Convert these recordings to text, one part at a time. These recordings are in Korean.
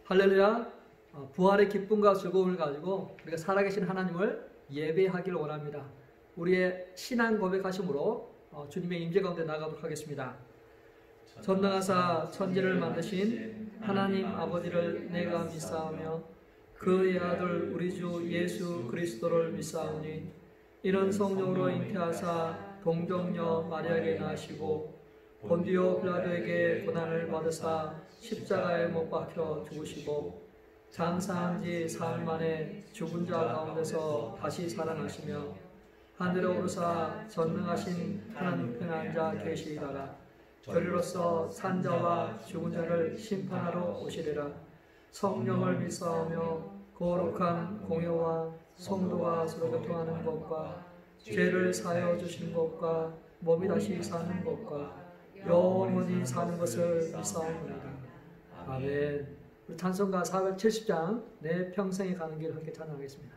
할렐루야. 부활의 기쁨과 즐거움을 가지고 우리가 살아계신 하나님을 예배하기를 원합니다. 우리의 신앙 고백하심으로 주님의 임재 가운데 나가도록 하겠습니다. 전능하사 천지를 만드신 하나님 아버지를 내가 믿사오며 그의 아들 우리 주 예수 그리스도를 믿사오니 이는 성령으로 잉태하사 동정녀 마리아에게 나시고 본디오 빌라도에게 고난을 받으사 십자가에 못 박혀 죽으시고 장사한 지 사흘 만에 죽은 자 가운데서 다시 살아나시며 하늘에 오르사 전능하신 하나님 편에 앉아 계시다가 저리로서 산자와 죽은 자를 심판하러 오시리라. 성령을 믿사오며 거룩한 공효와 성도와 서로 교통하는 것과 죄를 사하여 주신 것과 몸이 다시 사는 것과 영원히 사는 것을 믿사옵나이다. 아멘. 우리 찬송가 470장 내 평생에 가는 길 함께 찬양하겠습니다.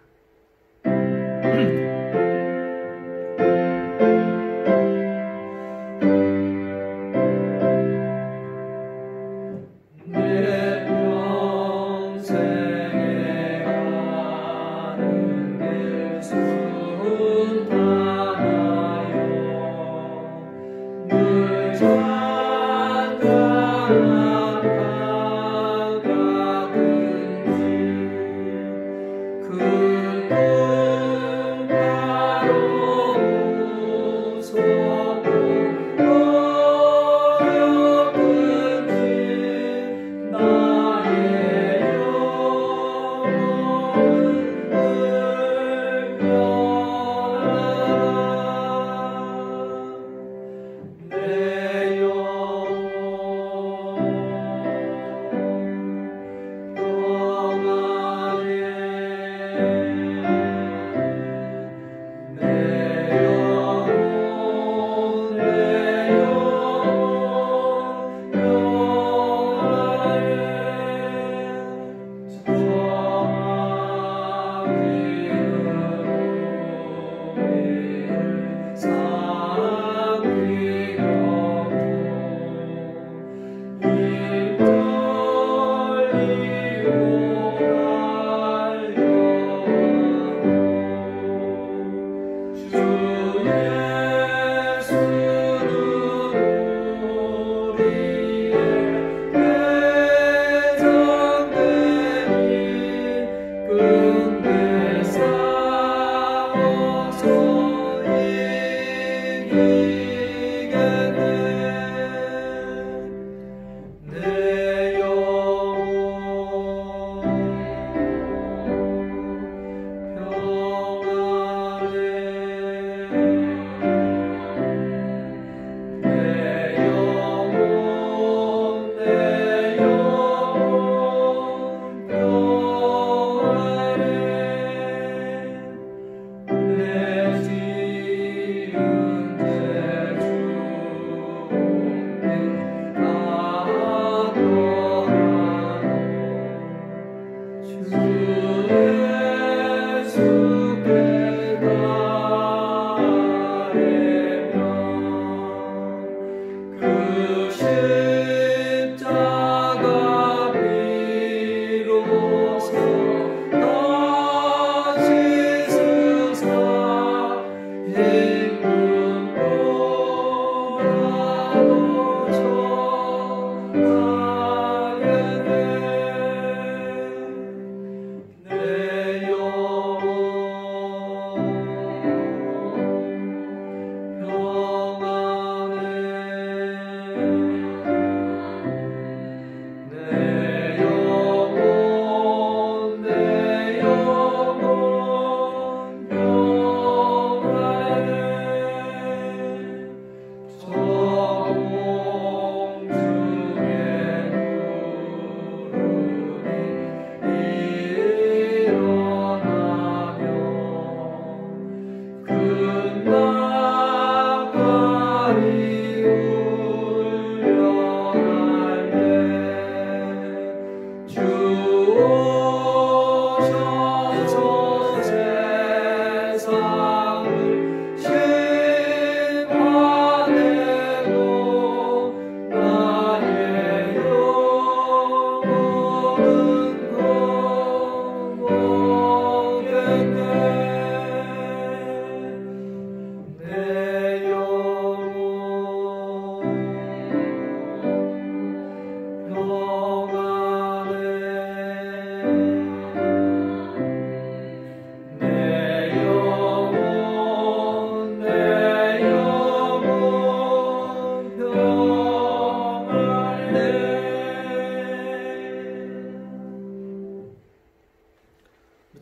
주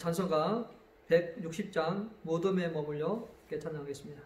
찬송가 160장 무덤에 머물려 함께 찬양하겠습니다.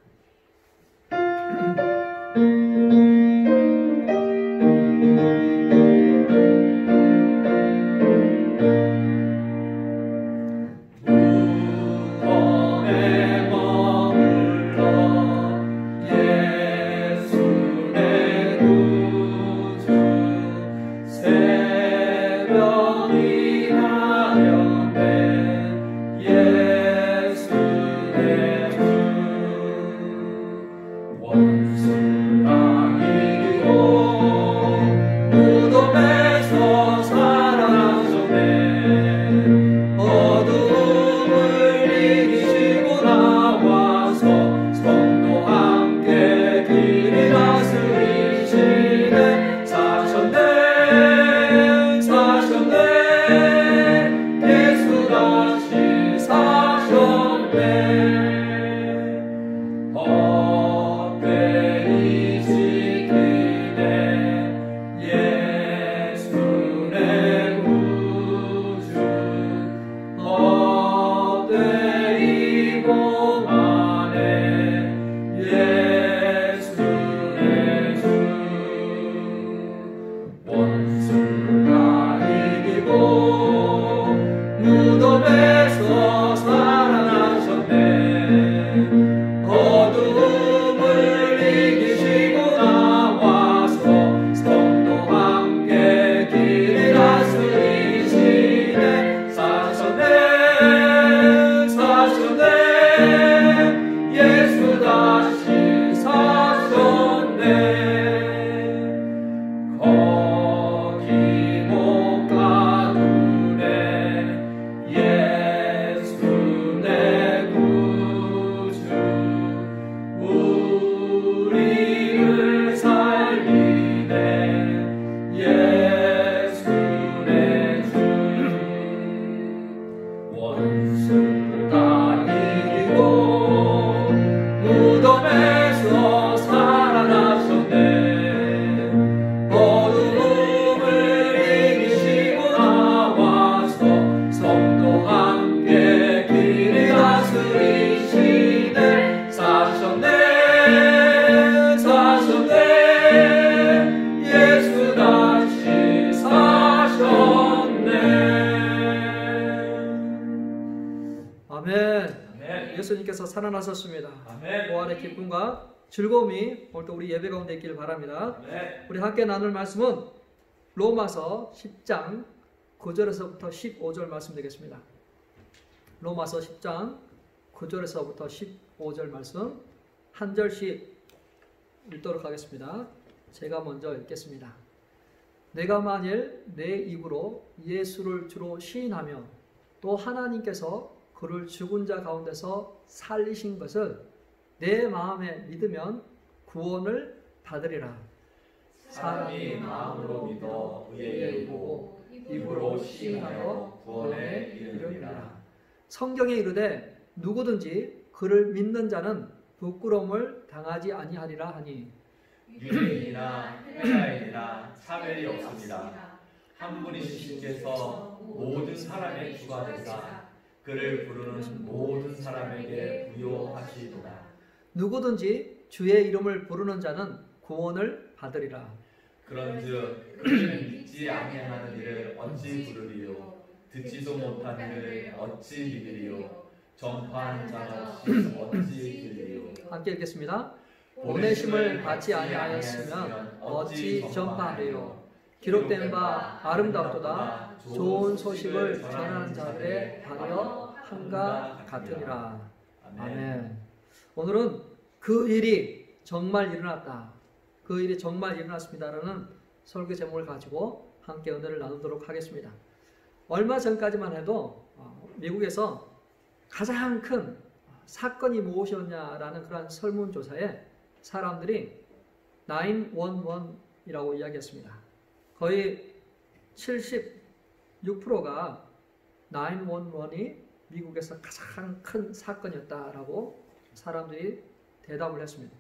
예수님께서 살아나셨습니다. 부활의 기쁨과 즐거움이 오늘도 우리 예배 가운데 있기를 바랍니다. 우리 함께 나눌 말씀은 로마서 10장 9절에서부터 15절 말씀 되겠습니다. 로마서 10장 9절에서부터 15절 말씀 한 절씩 읽도록 하겠습니다. 제가 먼저 읽겠습니다. 내가 만일 내 입으로 예수를 주로 시인하며 또 하나님께서 그를 죽은 자 가운데서 살리신 것을 내 마음에 믿으면 구원을 받으리라. 사람이 마음으로 믿어 의에 이르고 입으로 시인하여 구원에 이르리라. 성경에 이르되 누구든지 그를 믿는 자는 부끄러움을 당하지 아니하리라 하니 유대인이나 헬라인이나 차별이 없습니다. 한 분이신 주께서 모든 사람의 주가 되사 그를 부르는 모든 사람에게 부요하시도다. 누구든지 주의 이름을 부르는 자는 구원을 받으리라. 그런즉 그들은 믿지 아니하는 이를 어찌 부르리요? 듣지도 못한 이를 어찌 믿으리요? 전파하는 자가 없이 어찌 들리요? 함께 읽겠습니다. 보내심을 받지 아니하였으면 어찌 전파하리요? 기록된 바 아름답도다. 좋은 소식을 전하는 자들의 하려 함과 같으니라. 아멘. 오늘은 그 일이 정말 일어났다. 그 일이 정말 일어났습니다라는 설교 제목을 가지고 함께 은혜를 나누도록 하겠습니다. 얼마 전까지만 해도 미국에서 가장 큰 사건이 무엇이었냐라는 그런 설문조사에 사람들이 911이라고 이야기했습니다. 거의 76%가 911이 미국에서 가장 큰 사건이었다라고 사람들이 대답을 했습니다.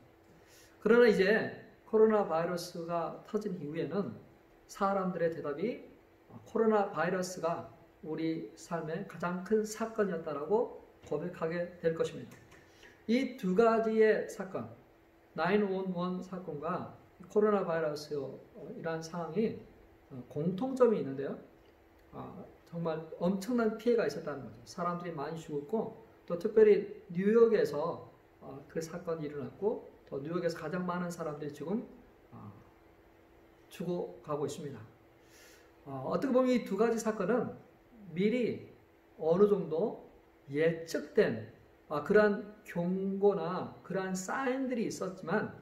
그러나 이제 코로나 바이러스가 터진 이후에는 사람들의 대답이 코로나 바이러스가 우리 삶의 가장 큰 사건이었다라고 고백하게 될 것입니다. 이 두 가지의 사건, 911 사건과 코로나 바이러스이란 상황이 공통점이 있는데요. 정말 엄청난 피해가 있었다는 거죠. 사람들이 많이 죽었고, 또 특별히 뉴욕에서 그 사건이 일어났고, 또 뉴욕에서 가장 많은 사람들이 지금 죽어가고 있습니다. 어떻게 보면 이 두 가지 사건은 미리 어느 정도 예측된 그러한 경고나 그러한 사인들이 있었지만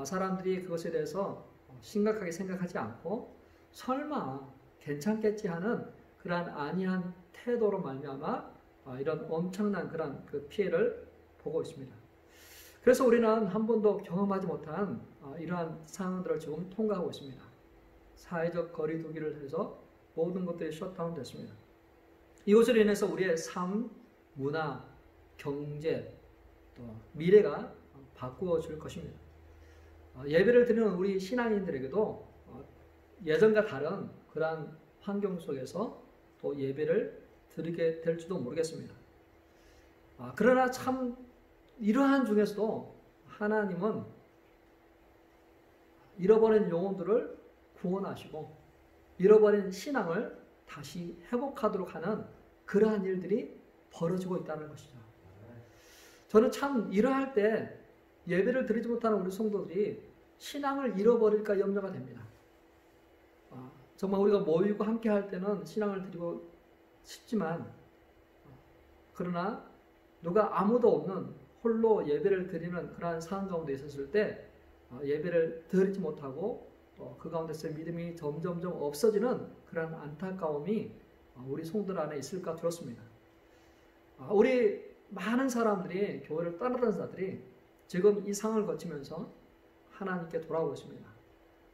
사람들이 그것에 대해서 심각하게 생각하지 않고 설마 괜찮겠지 하는 그러한 안이한 태도로 말미암아 이런 엄청난 그런 그 피해를 보고 있습니다. 그래서 우리는 한 번도 경험하지 못한 이러한 상황들을 지금 통과하고 있습니다. 사회적 거리두기를 해서 모든 것들이 셧다운 됐습니다. 이것으로 인해서 우리의 삶, 문화, 경제, 또 미래가 바꾸어질 것입니다. 예배를 드리는 우리 신앙인들에게도 예전과 다른 그러한 환경 속에서 또 예배를 드리게 될지도 모르겠습니다. 그러나 참 이러한 중에서도 하나님은 잃어버린 영혼들을 구원하시고 잃어버린 신앙을 다시 회복하도록 하는 그러한 일들이 벌어지고 있다는 것이죠. 저는 참 이러할 때 예배를 드리지 못하는 우리 성도들이 신앙을 잃어버릴까 염려가 됩니다. 정말 우리가 모이고 함께 할 때는 신앙을 드리고 싶지만 그러나 누가 아무도 없는 홀로 예배를 드리는 그러한 상황 가운데 있었을 때 예배를 드리지 못하고 그 가운데서 믿음이 점점점 없어지는 그런 안타까움이 우리 성도들 안에 있을까 들었습니다. 우리 많은 사람들이 교회를 떠나던 자들이 지금 이 상을 거치면서 하나님께 돌아오고 있습니다.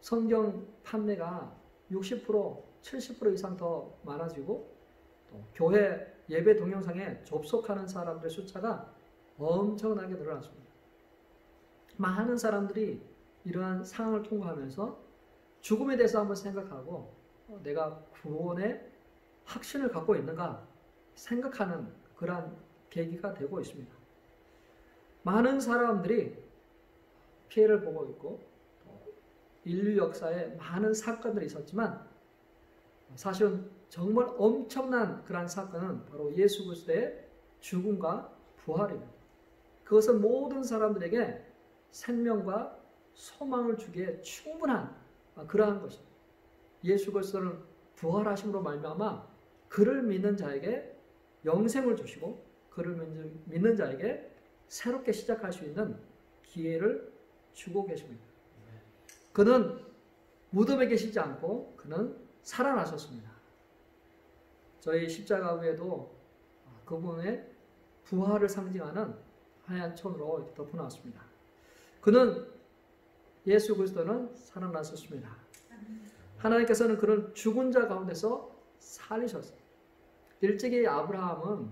성경 판매가 60%, 70% 이상 더 많아지고 또 교회 예배 동영상에 접속하는 사람들의 숫자가 엄청나게 늘어났습니다. 많은 사람들이 이러한 상황을 통과하면서 죽음에 대해서 한번 생각하고 내가 구원의 확신을 갖고 있는가 생각하는 그러한 계기가 되고 있습니다. 많은 사람들이 피해를 보고 있고 인류 역사에 많은 사건들이 있었지만 사실은 정말 엄청난 그러한 사건은 바로 예수 그리스도의 죽음과 부활입니다. 그것은 모든 사람들에게 생명과 소망을 주기에 충분한 그러한 것입니다. 예수 그리스도는 부활하심으로 말미암아 그를 믿는 자에게 영생을 주시고 그를 믿는 자에게 새롭게 시작할 수 있는 기회를 주고 계십니다. 그는 무덤에 계시지 않고 그는 살아나셨습니다. 저희 십자가 위에도 그분의 부활을 상징하는 하얀 천으로 이렇게 덮어놨습니다. 그는 예수 그리스도는 살아나셨습니다. 하나님께서는 그런 죽은 자 가운데서 살리셨어요. 일찍이 아브라함은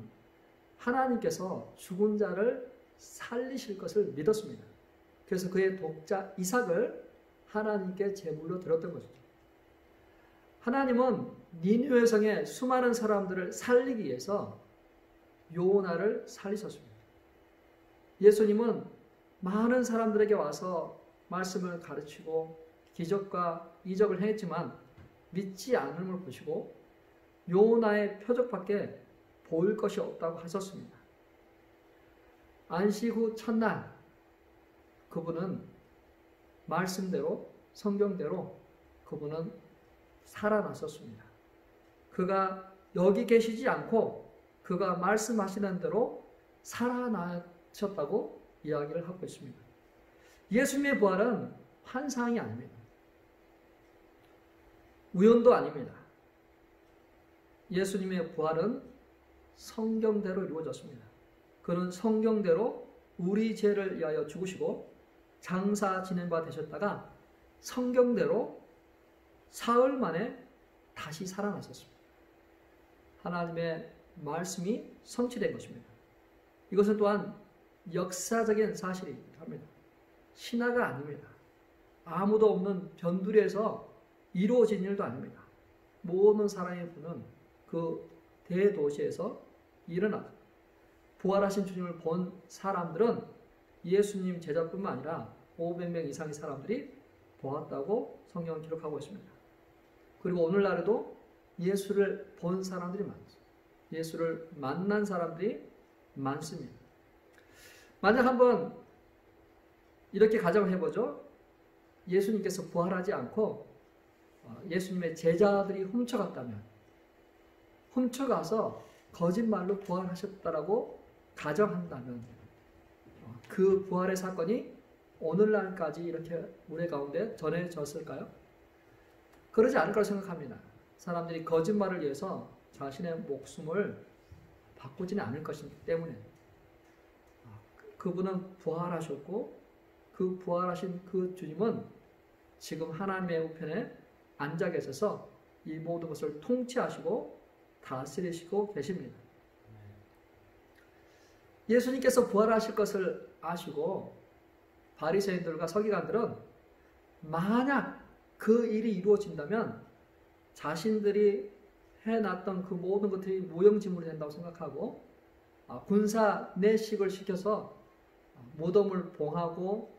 하나님께서 죽은 자를 살리실 것을 믿었습니다. 그래서 그의 독자 이삭을 하나님께 제물로 드렸던 것이죠. 하나님은 니느웨 성의 수많은 사람들을 살리기 위해서 요나를 살리셨습니다. 예수님은 많은 사람들에게 와서 말씀을 가르치고 기적과 이적을 행했지만 믿지 않음을 보시고 요나의 표적밖에 보일 것이 없다고 하셨습니다. 안식 후 첫날 그분은 말씀대로 성경대로 그분은 살아나셨습니다. 그가 여기 계시지 않고 그가 말씀하시는 대로 살아나셨다고 이야기를 하고 있습니다. 예수님의 부활은 환상이 아닙니다. 우연도 아닙니다. 예수님의 부활은 성경대로 이루어졌습니다. 그는 성경대로 우리 죄를 위하여 죽으시고 장사 지낸 바 되셨다가 성경대로 사흘 만에 다시 살아나셨습니다. 하나님의 말씀이 성취된 것입니다. 이것은 또한 역사적인 사실입니다. 신화가 아닙니다. 아무도 없는 변두리에서 이루어진 일도 아닙니다. 모든 사람이 보는 그 대도시에서 일어나 부활하신 주님을 본 사람들은 예수님 제자뿐만 아니라 500명 이상의 사람들이 보았다고 성경은 기록하고 있습니다. 그리고 오늘날에도 예수를 본 사람들이 많습니다. 예수를 만난 사람들이 많습니다. 만약 한번 이렇게 가정을 해보죠. 예수님께서 부활하지 않고 예수님의 제자들이 훔쳐갔다면, 훔쳐가서 거짓말로 부활하셨다라고 가정한다면 그 부활의 사건이 오늘날까지 이렇게 우리 가운데 전해졌을까요? 그러지 않을 거라 생각합니다. 사람들이 거짓말을 위해서 자신의 목숨을 바꾸지는 않을 것이기 때문에 그분은 부활하셨고 그 부활하신 그 주님은 지금 하나님의 우편에 앉아 계셔서 이 모든 것을 통치하시고 다스리시고 계십니다. 예수님께서 부활하실 것을 아시고 바리새인들과 서기관들은 만약 그 일이 이루어진다면 자신들이 해놨던 그 모든 것들이 무용지물이 된다고 생각하고 군사 내식을 시켜서 무덤을 봉하고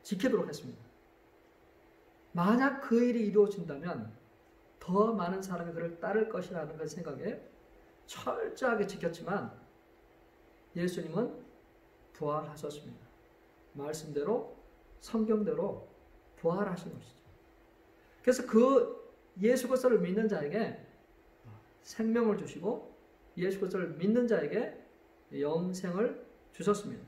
지키도록 했습니다. 만약 그 일이 이루어진다면 더 많은 사람이 그를 따를 것이라는 그 생각에 철저하게 지켰지만 예수님은 부활하셨습니다. 말씀대로 성경대로 부활하신 것이죠. 그래서 그 예수 그리스도를 믿는 자에게 생명을 주시고 예수 그리스도를 믿는 자에게 영생을 주셨습니다.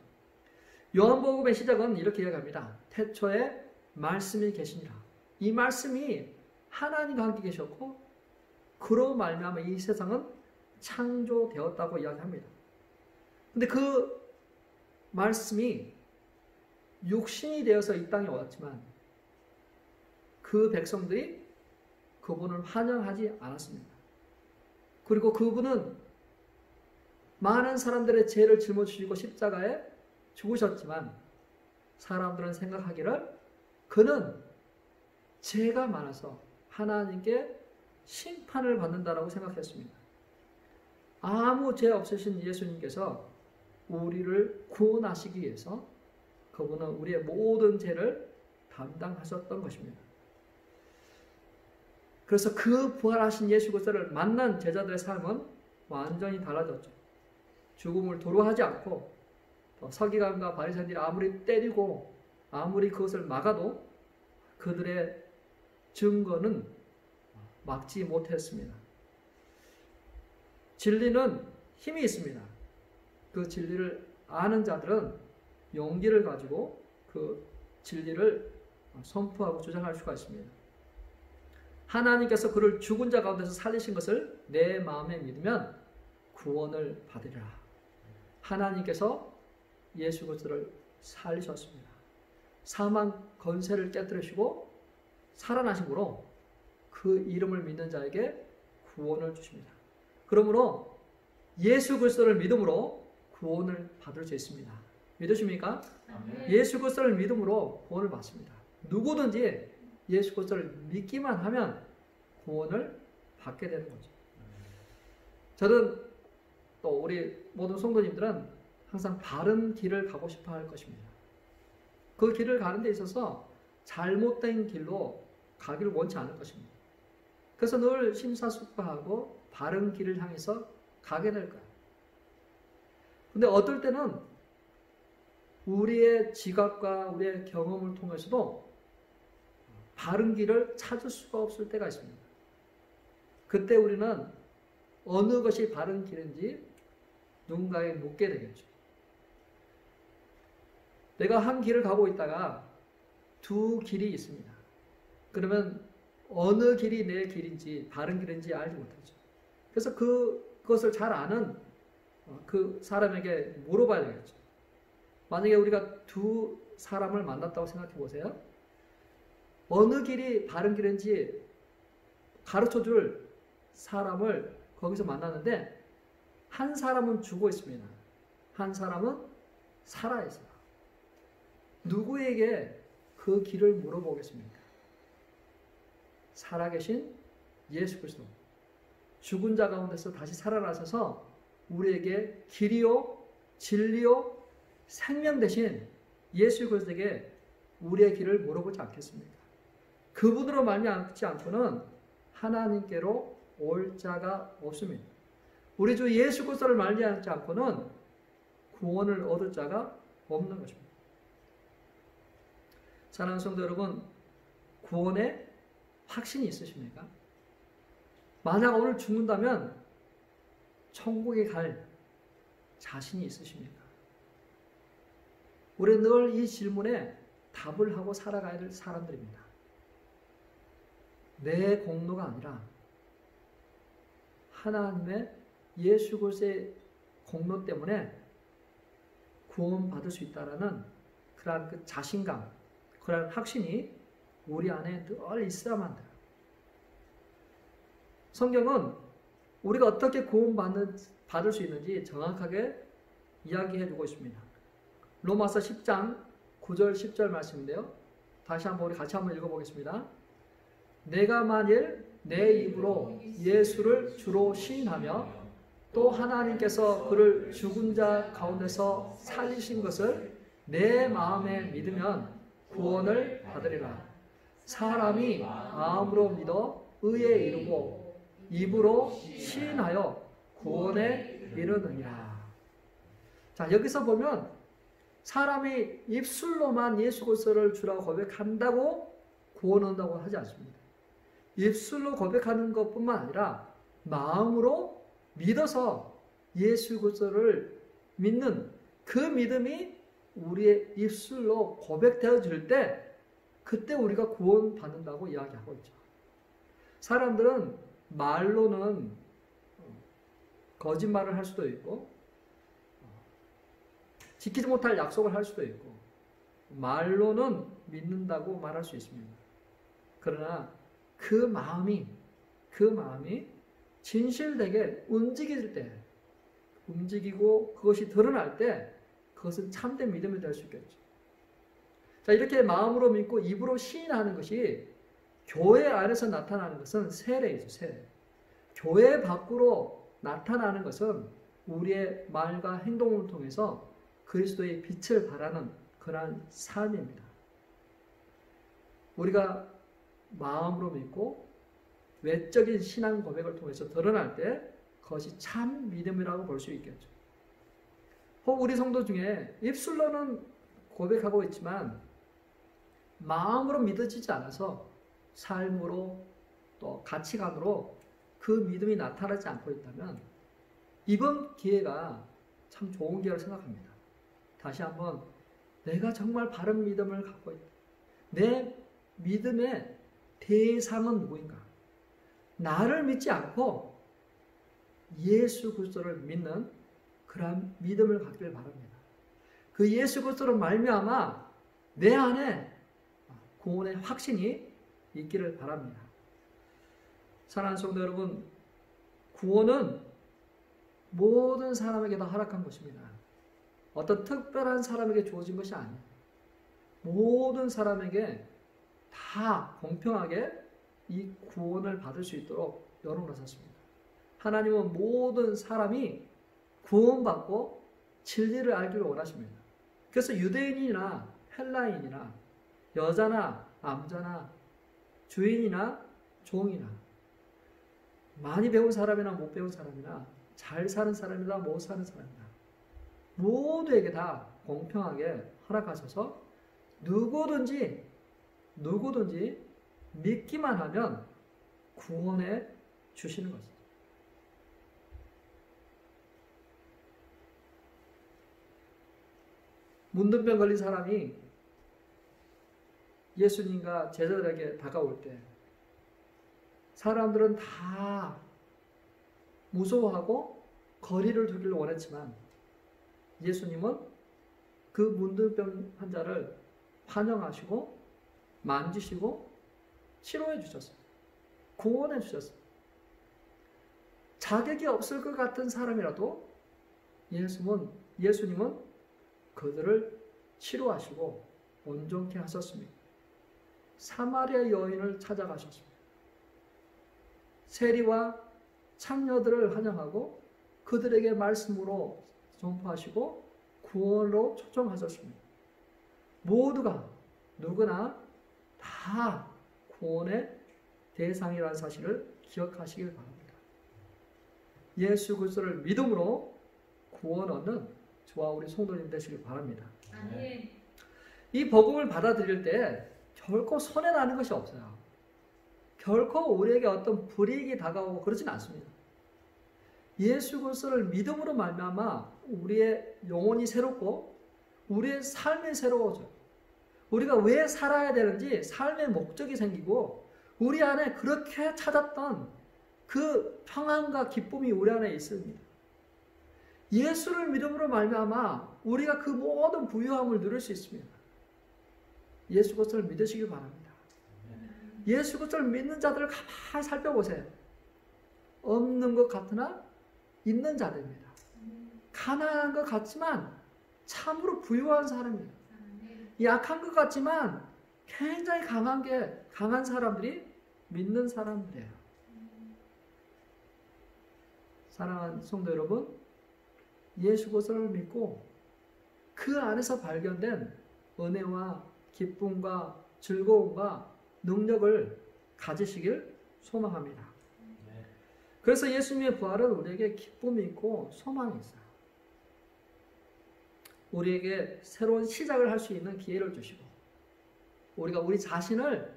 요한복음의 시작은 이렇게 이야기합니다. 태초에 말씀이 계시니라. 이 말씀이 하나님과 함께 계셨고 그로 말미암아 이 세상은 창조되었다고 이야기합니다. 근데 그 말씀이 육신이 되어서 이 땅에 왔지만 그 백성들이 그분을 환영하지 않았습니다. 그리고 그분은 많은 사람들의 죄를 짊어지시고 십자가에 죽으셨지만 사람들은 생각하기를 그는 죄가 많아서 하나님께 심판을 받는다라고 생각했습니다. 아무 죄 없으신 예수님께서 우리를 구원하시기 위해서 그분은 우리의 모든 죄를 담당하셨던 것입니다. 그래서 그 부활하신 예수 그리스도를 만난 제자들의 삶은 완전히 달라졌죠. 죽음을 두려워하지 않고 서기관과 바리새인들이 아무리 때리고 아무리 그것을 막아도 그들의 증거는 막지 못했습니다. 진리는 힘이 있습니다. 그 진리를 아는 자들은 용기를 가지고 그 진리를 선포하고 주장할 수가 있습니다. 하나님께서 그를 죽은 자 가운데서 살리신 것을 내 마음에 믿으면 구원을 받으리라. 하나님께서 예수 그리스도를 살리셨습니다. 사망 권세를 깨뜨리시고 살아나심으로 그 이름을 믿는 자에게 구원을 주십니다. 그러므로 예수 그리스도를 믿음으로 구원을 받을 수 있습니다. 믿으십니까? 아멘. 예수 그리스도를 믿음으로 구원을 받습니다. 누구든지 예수 그리스도를 믿기만 하면 구원을 받게 되는 거죠. 저는 또 우리 모든 성도님들은 항상 바른 길을 가고 싶어 할 것입니다. 그 길을 가는 데 있어서 잘못된 길로 가기를 원치 않을 것입니다. 그래서 늘 심사숙고하고 바른 길을 향해서 가게 될 거예요. 근데 어떨 때는 우리의 지각과 우리의 경험을 통해서도 바른 길을 찾을 수가 없을 때가 있습니다. 그때 우리는 어느 것이 바른 길인지 누군가에 묻게 되겠죠. 내가 한 길을 가고 있다가 두 길이 있습니다. 그러면 어느 길이 내 길인지 바른 길인지 알지 못하죠. 그래서 그것을 잘 아는 그 사람에게 물어봐야 되겠죠. 만약에 우리가 두 사람을 만났다고 생각해 보세요. 어느 길이 바른 길인지 가르쳐 줄 사람을 거기서 만났는데 한 사람은 죽어 있습니다. 한 사람은 살아 있어요. 누구에게 그 길을 물어보겠습니까? 살아계신 예수 그리스도. 죽은 자 가운데서 다시 살아나셔서 우리에게 길이요 진리요 생명 대신 예수 그리스도에게 우리의 길을 물어보지 않겠습니까? 그분으로 말미암지 않고는 하나님께로 올 자가 없습니다. 우리 주 예수 그리스도를 말미암지 않고는 구원을 얻을 자가 없는 것입니다. 사랑하는 성도 여러분, 구원에 확신이 있으십니까? 만약 오늘 죽는다면 천국에 갈 자신이 있으십니까? 우리는 늘 이 질문에 답을 하고 살아가야 될 사람들입니다. 내 공로가 아니라 하나님의 예수 그리스도의 공로 때문에 구원받을 수 있다라는 그러한 그 자신감, 그러한 확신이 우리 안에 늘 있어야만 돼요. 성경은 우리가 어떻게 구원받을 수 있는지 정확하게 이야기해주고 있습니다. 로마서 10장 9절 10절 말씀인데요. 다시 한번 우리 같이 한번 읽어보겠습니다. 내가 만일 내 입으로 예수를 주로 시인하며 또 하나님께서 그를 죽은 자 가운데서 살리신 것을 내 마음에 믿으면 구원을 받으리라. 사람이 마음으로 믿어 의에 이르고 입으로 시인하여 구원에 이르느니라. 자, 여기서 보면 사람이 입술로만 예수 그리스도를 주라고 고백한다고 구원 얻는다고 하지 않습니다. 입술로 고백하는 것뿐만 아니라 마음으로 믿어서 예수 그리스도를 믿는 그 믿음이 우리의 입술로 고백되어질 때 그때 우리가 구원받는다고 이야기하고 있죠. 사람들은 말로는 거짓말을 할 수도 있고 지키지 못할 약속을 할 수도 있고 말로는 믿는다고 말할 수 있습니다. 그러나 그 마음이 진실되게 움직일 때, 움직이고 그것이 드러날 때 그것은 참된 믿음이 될 수 있겠죠. 자, 이렇게 마음으로 믿고 입으로 시인하는 것이 교회 안에서 나타나는 것은 세례이죠, 세례. 교회 밖으로 나타나는 것은 우리의 말과 행동을 통해서 그리스도의 빛을 발하는 그러한 삶입니다. 우리가 마음으로 믿고 외적인 신앙 고백을 통해서 드러날 때 그것이 참 믿음이라고 볼 수 있겠죠. 혹 우리 성도 중에 입술로는 고백하고 있지만 마음으로 믿어지지 않아서 삶으로 또 가치관으로 그 믿음이 나타나지 않고 있다면 이번 기회가 참 좋은 기회를 생각합니다. 다시 한번 내가 정말 바른 믿음을 갖고 있다. 내 믿음의 대상은 누구인가? 나를 믿지 않고 예수 그리스도를 믿는 그러한 믿음을 갖기를 바랍니다. 그 예수 그리스도로 말미암아 내 안에 구원의 확신이 있기를 바랍니다. 사랑하는 성도 여러분, 구원은 모든 사람에게 다 허락한 것입니다. 어떤 특별한 사람에게 주어진 것이 아니에요. 모든 사람에게 다 공평하게 이 구원을 받을 수 있도록 열어놓으셨습니다. 하나님은 모든 사람이 구원받고 진리를 알기를 원하십니다. 그래서 유대인이나 헬라인이나 여자나 남자나 주인이나 종이나 많이 배운 사람이나 못 배운 사람이나 잘 사는 사람이나 못 사는 사람이나 모두에게 다 공평하게 허락하셔서 누구든지 믿기만 하면 구원해 주시는 것입니다. 문둥병 걸린 사람이 예수님과 제자들에게 다가올 때 사람들은 다 무서워하고 거리를 두기를 원했지만 예수님은 그 문둥병 환자를 환영하시고 만지시고 치료해 주셨어요. 구원해 주셨어요. 자격이 없을 것 같은 사람이라도 예수님은 그들을 치료하시고 온전케 하셨습니다. 사마리아 여인을 찾아가셨습니다. 세리와 창녀들을 환영하고 그들에게 말씀으로 전파하시고 구원으로 초청하셨습니다. 모두가 누구나 다 구원의 대상이라는 사실을 기억하시길 바랍니다. 예수 그리스도를 믿음으로 구원 얻는 저와 우리 성도님 되시길 바랍니다. 아멘. 이 복음을 받아들일 때 결코 손해나는 것이 없어요. 결코 우리에게 어떤 불이익이 다가오고 그러진 않습니다. 예수 그리스도를 믿음으로 말미암아 우리의 영혼이 새롭고 우리의 삶이 새로워져요. 우리가 왜 살아야 되는지 삶의 목적이 생기고 우리 안에 그렇게 찾았던 그 평안과 기쁨이 우리 안에 있습니다. 예수를 믿음으로 말미암아 우리가 그 모든 부유함을 누릴 수 있습니다. 예수 그리스도를 믿으시길 바랍니다. 예수 그리스도를 믿는 자들을 가만히 살펴보세요. 없는 것 같으나 있는 자들입니다. 가난한 것 같지만 참으로 부유한 사람입니다. 약한 것 같지만 굉장히 강한 사람들이 믿는 사람들이에요. 사랑하는 성도 여러분, 예수 그리스도를 믿고 그 안에서 발견된 은혜와 기쁨과 즐거움과 능력을 가지시길 소망합니다. 그래서 예수님의 부활은 우리에게 기쁨이 있고 소망이 있어요. 우리에게 새로운 시작을 할 수 있는 기회를 주시고 우리가 우리 자신을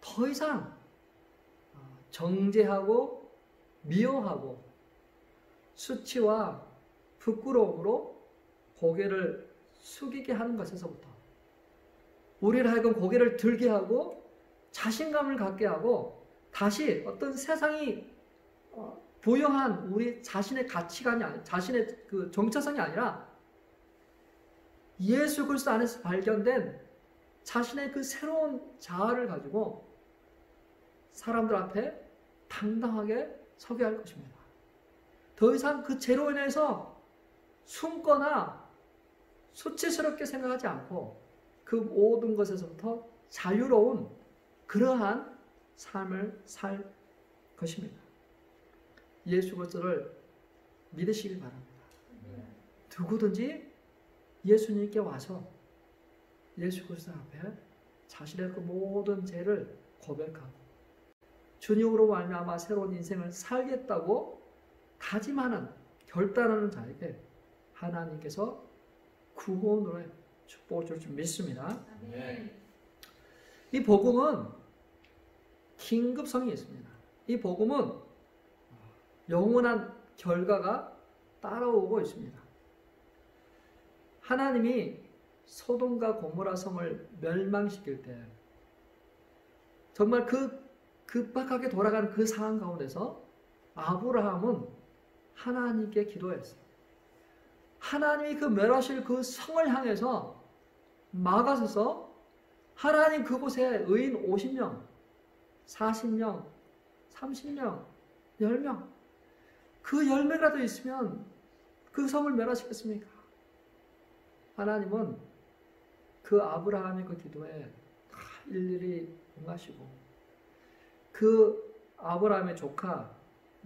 더 이상 정죄하고 미워하고 수치와 부끄러움으로 고개를 숙이게 하는 것에서부터 우리를 하여금 고개를 들게 하고 자신감을 갖게 하고 다시 어떤 세상이 부여한 우리 자신의 가치관이 아니 자신의 그 정체성이 아니라 예수 그리스도 안에서 발견된 자신의 그 새로운 자아를 가지고 사람들 앞에 당당하게 서게 할 것입니다. 더 이상 그 죄로 인해서 숨거나 수치스럽게 생각하지 않고 그 모든 것에서부터 자유로운 그러한 삶을 살 것입니다. 예수 그리스도를 믿으시길 바랍니다. 누구든지 예수님께 와서 예수 그리스도 앞에 자신의 그 모든 죄를 고백하고 주님으로 말미암아 새로운 인생을 살겠다고 다짐하는 결단하는 자에게 하나님께서 구원으로 축복을 줄 줄 믿습니다. 아멘. 이 복음은 긴급성이 있습니다. 이 복음은 영원한 결과가 따라오고 있습니다. 하나님이 소돔과 고모라 성을 멸망시킬 때 정말 그 급박하게 돌아가는 그 상황 가운데서 아브라함은 하나님께 기도했어요. 하나님이 그 멸하실 그 성을 향해서 막아서서 하나님 그곳에 의인 50명, 40명, 30명, 10명 그 10명이라도 있으면 그 성을 멸하시겠습니까? 하나님은 그 아브라함의 그 기도에 다 일일이 응하시고 그 아브라함의 조카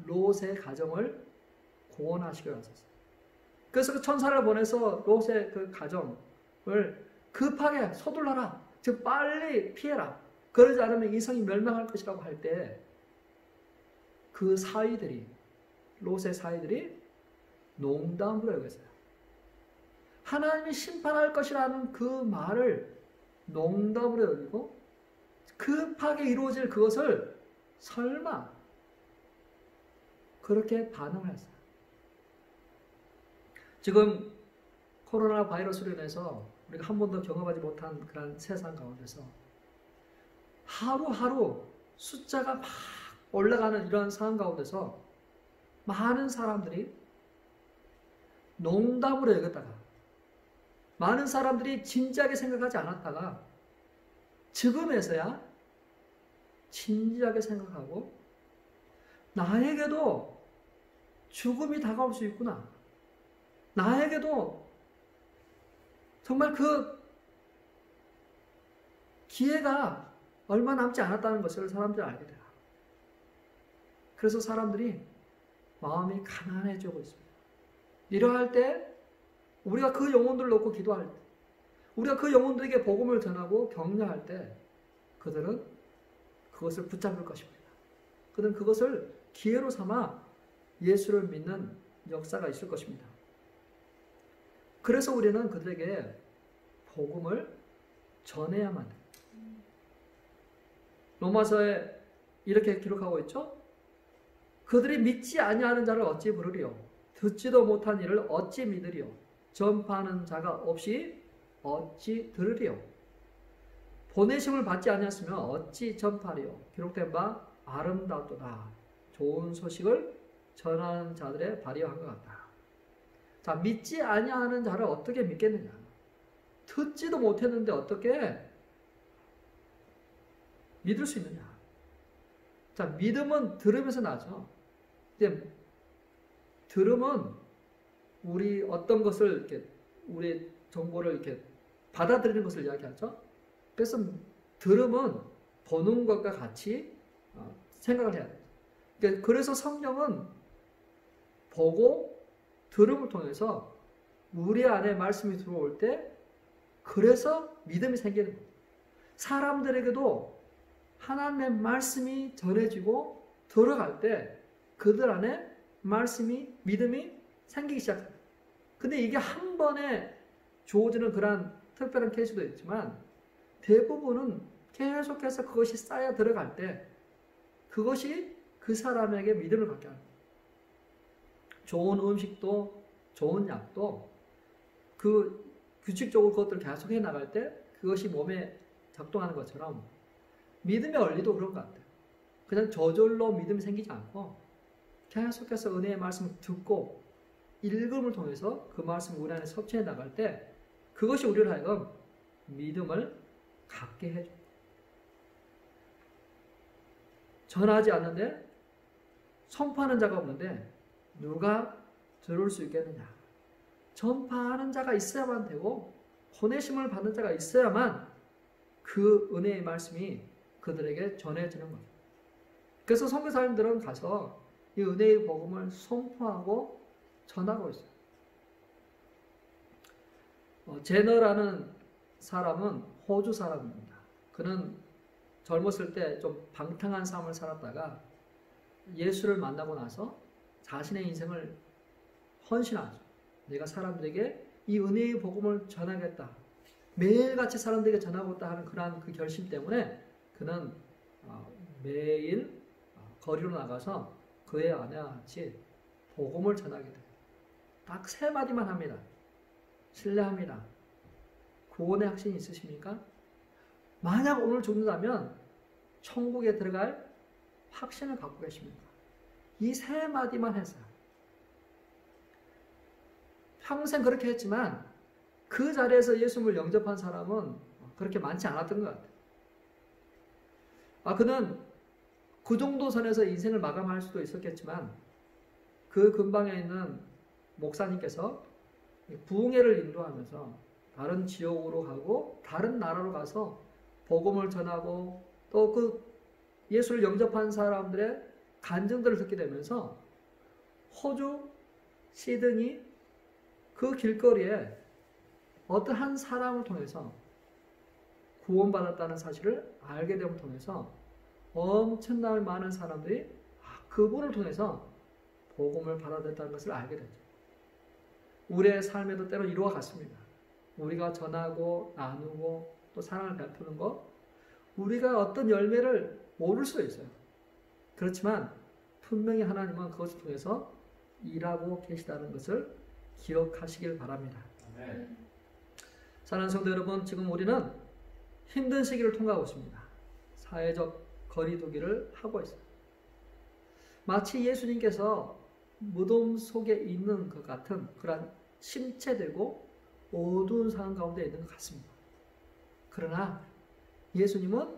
롯의 가정을 구원하시기로 하셨어요. 그래서 그 천사를 보내서 롯의 그 가정을 급하게 서둘러라. 즉 빨리 피해라. 그러지 않으면 이 성이 멸망할 것이라고 할 때 그 사위들이 롯의 사위들이 농담으로 여겼어요. 하나님이 심판할 것이라는 그 말을 농담으로 여기고 급하게 이루어질 그것을 설마 그렇게 반응을 했어요. 지금 코로나 바이러스로 인해서 우리가 한 번도 경험하지 못한 그런 세상 가운데서 하루하루 숫자가 막 올라가는 이런 상황 가운데서 많은 사람들이 농담으로 여겼다가 많은 사람들이 진지하게 생각하지 않았다가 지금에서야 진지하게 생각하고 나에게도 죽음이 다가올 수 있구나. 나에게도 정말 그 기회가 얼마 남지 않았다는 것을 사람들이 알게 돼요. 그래서 사람들이 마음이 가난해지고 있습니다. 이러할 때 우리가 그 영혼들을 놓고 기도할 때, 우리가 그 영혼들에게 복음을 전하고 격려할 때 그들은 그것을 붙잡을 것입니다. 그들은 그것을 기회로 삼아 예수를 믿는 역사가 있을 것입니다. 그래서 우리는 그들에게 복음을 전해야만 해요. 로마서에 이렇게 기록하고 있죠. 그들이 믿지 아니하는 자를 어찌 부르리요. 듣지도 못한 일을 어찌 믿으리요. 전파하는 자가 없이 어찌 들으리요. 보내심을 받지 아니하였으면 어찌 전파리요. 기록된 바 아름답도다. 좋은 소식을 전하는 자들의 발휘한 것 같다. 자, 믿지 아니하는 자를 어떻게 믿겠느냐. 듣지도 못했는데 어떻게 믿을 수 있느냐. 자, 믿음은 들으면서 나죠. 근데 들음은 우리 어떤 것을 이렇게 우리 정보를 이렇게 받아들이는 것을 이야기하죠. 그래서 들음은 보는 것과 같이 생각을 해야 돼요. 그래서 성령은 보고 들음을 통해서 우리 안에 말씀이 들어올 때 그래서 믿음이 생기는 거예요. 사람들에게도 하나님의 말씀이 전해지고 들어갈 때 그들 안에 말씀이 믿음이 생기기 시작합니다. 근데 이게 한 번에 주어지는 그런 특별한 케이스도 있지만 대부분은 계속해서 그것이 쌓여 들어갈 때 그것이 그 사람에게 믿음을 갖게 합니다. 좋은 음식도 좋은 약도 그 규칙적으로 그것들을 계속 해 나갈 때 그것이 몸에 작동하는 것처럼 믿음의 원리도 그런 것 같아요. 그냥 저절로 믿음이 생기지 않고 계속해서 은혜의 말씀을 듣고 읽음을 통해서 그 말씀을 우리 안에 섭취해 나갈 때 그것이 우리를 하여금 믿음을 갖게 해줘요. 전하지 않는데 선포하는 자가 없는데 누가 들을 수 있겠느냐. 전파하는 자가 있어야만 되고 보내심을 받는 자가 있어야만 그 은혜의 말씀이 그들에게 전해지는 거죠. 그래서 선교사님들은 가서 이 은혜의 복음을 선포하고 전하고 있어요. 제너라는 사람은 호주 사람입니다. 그는 젊었을 때 좀 방탕한 삶을 살았다가 예수를 만나고 나서 자신의 인생을 헌신하죠. 내가 사람들에게 이 은혜의 복음을 전하겠다. 매일같이 사람들에게 전하겠다 하는 그러한 그 결심 때문에 그는 매일 거리로 나가서 그의 아내와 같이 복음을 전하게 돼요. 딱 3마디만 합니다. 신뢰합니다. 구원의 확신이 있으십니까? 만약 오늘 죽는다면 천국에 들어갈 확신을 갖고 계십니까? 이 3마디만 했어요. 평생 그렇게 했지만 그 자리에서 예수님을 영접한 사람은 그렇게 많지 않았던 것 같아요. 그는 그 정도 선에서 인생을 마감할 수도 있었겠지만 그 근방에 있는 목사님께서 부흥회를 인도하면서 다른 지역으로 가고 다른 나라로 가서 복음을 전하고 또 그 예수를 영접한 사람들의 간증들을 듣게 되면서 호주 시드니 그 길거리에 어떤 한 사람을 통해서 구원받았다는 사실을 알게 됨을 통해서 엄청나게 많은 사람들이 그분을 통해서 복음을 받아들였다는 것을 알게 되죠. 우리의 삶에도 때로 이루와 같습니다. 우리가 전하고 나누고 또 사랑을 베푸는 것, 우리가 어떤 열매를 모를 수도 있어요. 그렇지만 분명히 하나님은 그것을 통해서 일하고 계시다는 것을 기억하시길 바랍니다. 아멘. 사랑하는 성도 여러분, 지금 우리는 힘든 시기를 통과하고 있습니다. 사회적 거리두기를 하고 있어요. 마치 예수님께서 무덤 속에 있는 것 같은 그런 침체되고 어두운 상황 가운데 있는 것 같습니다. 그러나 예수님은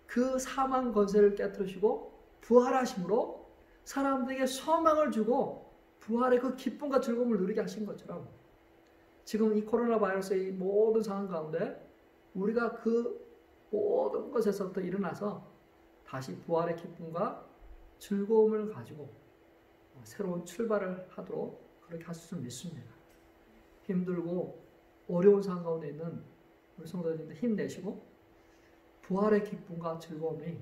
그 사망 권세를 깨뜨리시고 부활하심으로 사람들에게 소망을 주고 부활의 그 기쁨과 즐거움을 누리게 하신 것처럼 지금 이 코로나 바이러스의 모든 상황 가운데 우리가 그 모든 것에서부터 일어나서 다시 부활의 기쁨과 즐거움을 가지고 새로운 출발을 하도록 그렇게 하실 줄 믿습니다. 힘들고 어려운 상황 가운데 있는 우리 성도님들 힘내시고 부활의 기쁨과 즐거움이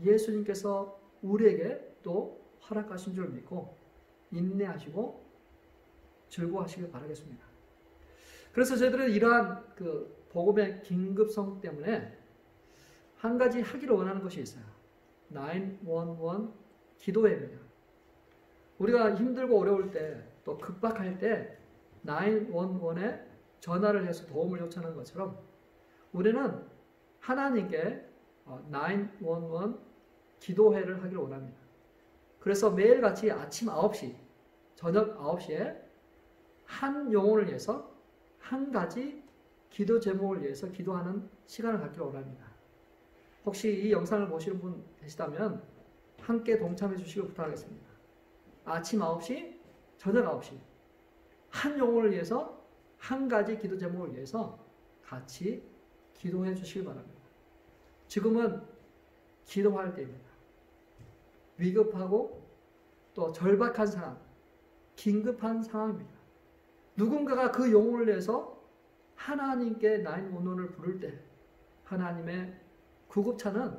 예수님께서 우리에게 또 허락하신 줄 믿고 인내하시고 즐거워하시길 바라겠습니다. 그래서 저희들은 이러한 그 복음의 긴급성 때문에 한 가지 하기를 원하는 것이 있어요. 911 기도회입니다. 우리가 힘들고 어려울 때 또 급박할 때 911에 전화를 해서 도움을 요청하는 것처럼 우리는 하나님께 911 기도회를 하기를 원합니다. 그래서 매일같이 아침 9시, 저녁 9시에 한 영혼을 위해서 한 가지 기도 제목을 위해서 기도하는 시간을 갖기를 원합니다. 혹시 이 영상을 보시는 분 계시다면 함께 동참해 주시길 부탁하겠습니다. 아침 9시, 저녁 9시 한 영혼을 위해서 한 가지 기도 제목을 위해서 같이 기도해 주시길 바랍니다. 지금은 기도할 때입니다. 위급하고 또 절박한 상황, 긴급한 상황입니다. 누군가가 그 영혼을 위해서 하나님께 911을 부를 때 하나님의 구급차는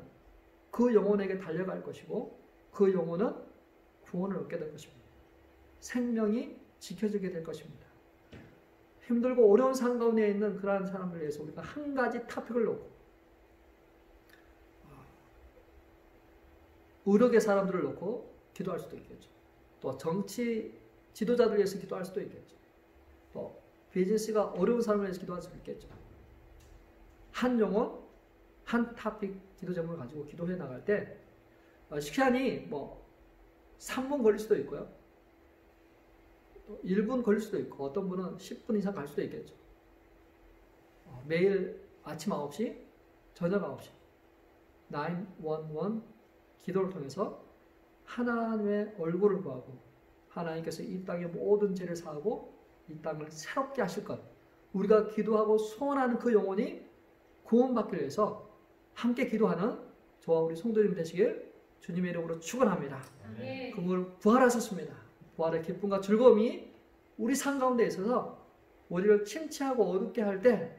그 영혼에게 달려갈 것이고 그 영혼은 구원을 얻게 될 것입니다. 생명이 지켜지게 될 것입니다. 힘들고 어려운 상황 가운데 있는 그러한 사람을 위해서 우리가 한 가지 토픽을 놓고 의료계 사람들을 놓고 기도할 수도 있겠죠. 또 정치 지도자들 위해서 기도할 수도 있겠죠. 또 비즈니스가 어려운 사람을 위해서 기도할 수도 있겠죠. 한 영혼, 한 토픽 기도 제목을 가지고 기도해 나갈 때 시간이 3분 걸릴 수도 있고요. 또 1분 걸릴 수도 있고 어떤 분은 10분 이상 갈 수도 있겠죠. 매일 아침 9시, 저녁 9시 911 기도를 통해서 하나님의 얼굴을 구하고 하나님께서 이 땅의 모든 죄를 사하고 이 땅을 새롭게 하실 것, 우리가 기도하고 소원하는 그 영혼이 구원받기 위해서 함께 기도하는 저와 우리 성도님 되시길 주님의 이름으로 축원합니다. 그분을 부활하셨습니다. 부활의 기쁨과 즐거움이 우리 삶 가운데 있어서 우리를 침체하고 어둡게 할 때,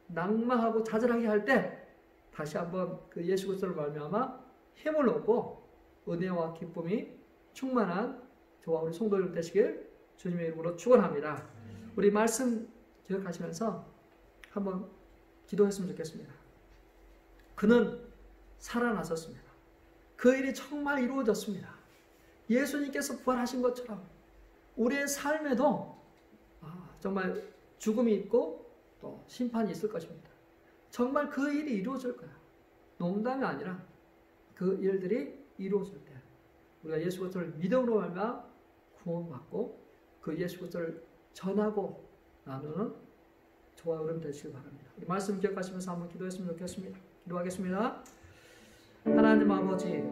낭망하고 좌절하게 할 때 다시 한번 그 예수 그리스도를 말미암아 힘을 얻고 은혜와 기쁨이 충만한 저와 우리 성도님 되시길 주님의 이름으로 축원합니다. 우리 말씀 기억하시면서 한번 기도했으면 좋겠습니다. 그는 살아나셨습니다. 그 일이 정말 이루어졌습니다. 예수님께서 부활하신 것처럼 우리의 삶에도 정말 죽음이 있고 또 심판이 있을 것입니다. 정말 그 일이 이루어질 거야. 농담이 아니라 그 일들이 이루어질 때 우리가 예수 그리스도를 믿음으로 말미암아 구원받고 그 예수 그리스도를 전하고 나누는 저와 여러분 되시길 바랍니다. 우리 말씀 기억하시면서 한번 기도했으면 좋겠습니다. 기도하겠습니다. 하나님 아버지,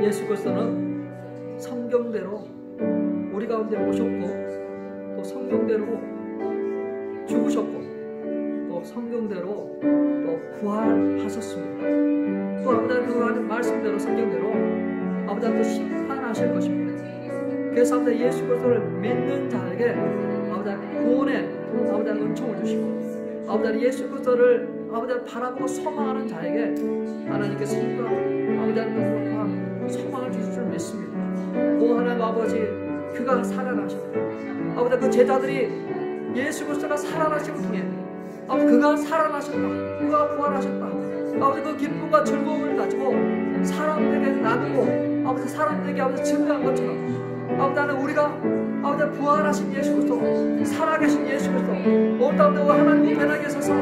예수 그리스도는 성경대로 우리 가운데 오셨고 또 성경대로 죽으셨고 또 성경대로 또 부활하셨습니다. 또 아버지 그 말씀대로 성경대로 아버지 또 심판하실 것입니다. 그래서 아버지 예수 그리스도를 믿는 자에게 아버지 구원의 아버지 은총을 주시고 아버지 예수 그리스도를 아버지를 바라보고 소망하는 자에게 하나님께서 힘과 아버지의 능력과 소망을 주실 줄 믿습니다. 오 하나님 아버지, 그가 살아나셨다. 아버지 그 제자들이 예수 그리스도가 살아나심을 통해 아버지 그가 살아나셨다, 그가 부활하셨다, 아버지 그 기쁨과 즐거움을 가지고 사람들에게 나누고 아버지 사람들에게 아버지 증거한 것처럼 아버지 하나님 우리가 아버지 부활하신 예수 그리스도, 살아계신 예수 그리스도 온 가운데 하나님 우편하게 서서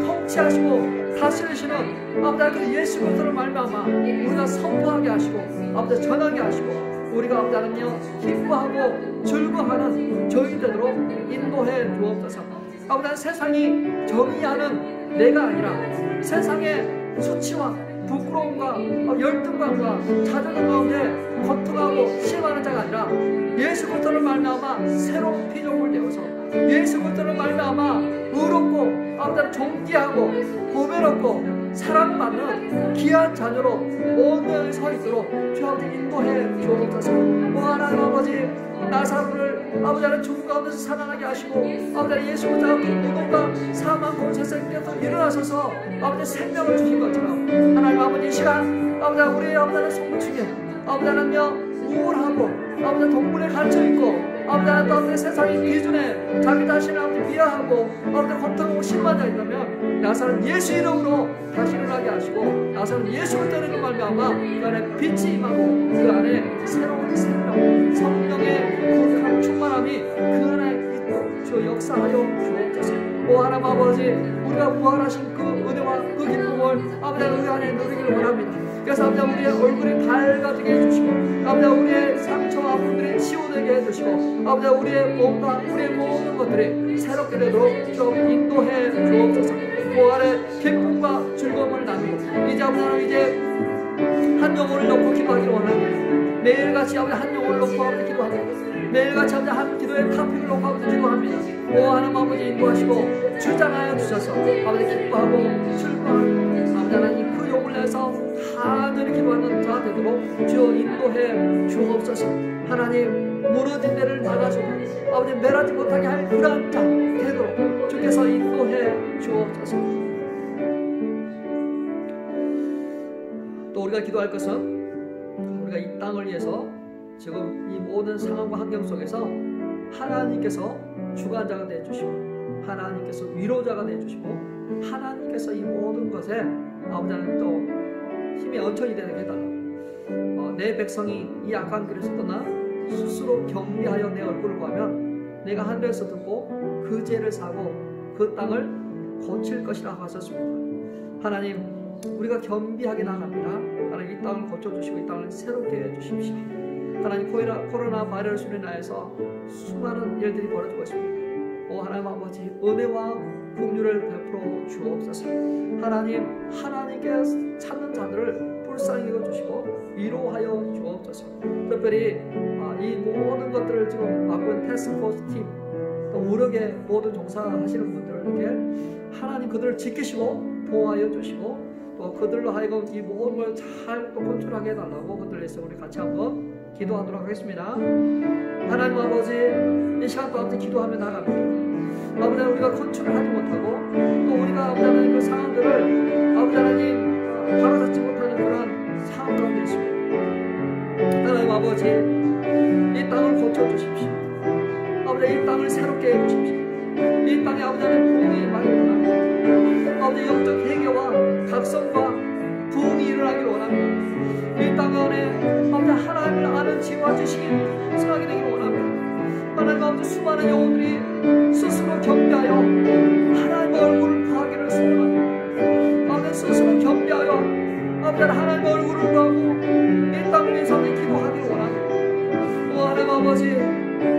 통치하시고 다스리시는 아버지 그 예수 그리스도를 말미암아 우리가 선포하게 하시고 아버지 전하게 하시고 우리가 아버지 하나님여 기뻐하고 즐거워하는 저희 되도록 인도해 주옵소서. 아버지 세상이 정의하는 내가 아니라 세상의 수치와 부끄러움과 열등감과 자존감 가운데 고통하고 실망하는 자가 아니라 예수 그리스도를 말미암아 새로운 피조물 되어서 예수 그리스도를 말미암아 의롭고 아버지 존귀하고 보배롭고 사랑받는 귀한 자녀로 온 명이 서 있도록 주 아버지 인도해 주옵소서. 하나님 아버지 나사로를 아버지 하나님 죽음 가운데서 살아나게 하시고 아버지 하나님 예수 그리스도가 노동과 사망 권세자께서 일어나셔서 아버지 생명을 주신 것처럼 하나님 아버지 이 시간 아버지 우리의 아버지 하나님 속을 중에 아버지 하나님 우울하고 아버지 동물에 갇혀있고 아버지 하나님 아버지 세상의 기준에 자기 자신을 아버지 미워하고 아버지 고통하고 실망하여 있다면 나사로는 예수 이름으로 다시 일어나게 하시고 나사로는 예수를 때리는 말미암아 그 안에 빛이 임하고 그 안에 새로운 생명 성령의 거룩한 충만함이 그 안에 있도록 주 역사하여 주옵소서. 하나님 아버지 우리가 부활하신 그 은혜와 그 기쁨을 아버지 우리 안에 누리기를 원합니다. 그래서 아버지 우리의 얼굴이 밝아지게 해주시고 아버지 우리의 상처와 아픔들이 치유되게 해주시고 아버지 우리의 몸과 우리의 모든 것들이 새롭게 되도록 좀 인도해 주옵소서. 부활의 기쁨과 즐거움을 나누고 이제 아버지 하나님 이제 한 영혼을 놓고 기도하기를 원합니다. 매일같이 아버지 한 영혼을 놓고 아버지 기도하고 매일같이 아버지 한 기도의 카피를 놓고 아버지 기도합니다. 하나님 아버지 인도하시고 주장하여 주셔서 아버지 기뻐하고 즐거워하고 아버지 하나님 그 욕을 내서 하늘이 기도하는 자 되도록 주여 인도해 주옵소서. 하나님 무너진 데를 막아주고 아버지 멸하지 못하게 할 그러한 자 되도록 주께서 인도해 주옵소서. 또 우리가 기도할 것은 우리가 이 땅을 위해서 지금 이 모든 상황과 환경 속에서 하나님께서 주관자가 되어주시고 하나님께서 위로자가 되어주시고 하나님께서 이 모든 것에 아버지 하나님 또 힘이 언천이 되게 해달라고 내 백성이 이 악한 길에서 떠나 스스로 경배하여 내 얼굴을 구하면 내가 하늘에서 듣고 그 죄를 사고 그 땅을 고칠 것이라 하셨습니다. 하나님 우리가 겸비하게 나갑니다. 하나님 이 땅을 고쳐주시고 이 땅을 새롭게 해주십시오. 하나님 코로나 바이러스로 인하여서 수많은 일들이 벌어지고 있습니다. 하나님 아버지 은혜와 긍휼을 베풀어 주옵소서. 하나님 하나님께 찾는 자들을 불쌍히 여겨주시고 위로하여 주옵소서. 특별히 이 모든 것들을 지금 맡고 있는 태스크포스 팀 또 무력에 모든 종사하시는 분들에게 하나님 그들을 지키시고 보호하여 주시고 또 그들로 하여금 이 모든 걸 잘 또 컨트롤하게 해달라고 그들을 위해서 우리 같이 한번 기도하도록 하겠습니다. 하나님 아버지 이 시간 또 아버지 기도하며 나갑니다. 아버지 우리가 컨트롤 하지 못하고 또 우리가 아버지 하나님 그 상황들을 아버지 하나님 바로잡지 못하는 그런 상황 가운데 있습니다. 하나님 아버지 이 땅을 고쳐주십시오. 아버지 이 땅을 새롭게 해주십시오. 이 땅에 아버지 하나님 부흥이 많이 일어납니다. 아버지 영적 회개와 각성과 부흥이 일어나기를 원합니다. 이 땅 안에 아버지 하나님을 아는 지혜와 지식이 풍성하게 되기를 원합니다. 하나님 아버지 수많은 영혼들이 스스로 경배하여 하나님의 얼굴을 구하기를 소원합니다. 아버지 스스로 경배하여 아버지 하나님의 얼굴을 구하고 이 땅을 위해서 기도하기를 원합니다. 하나님 아버지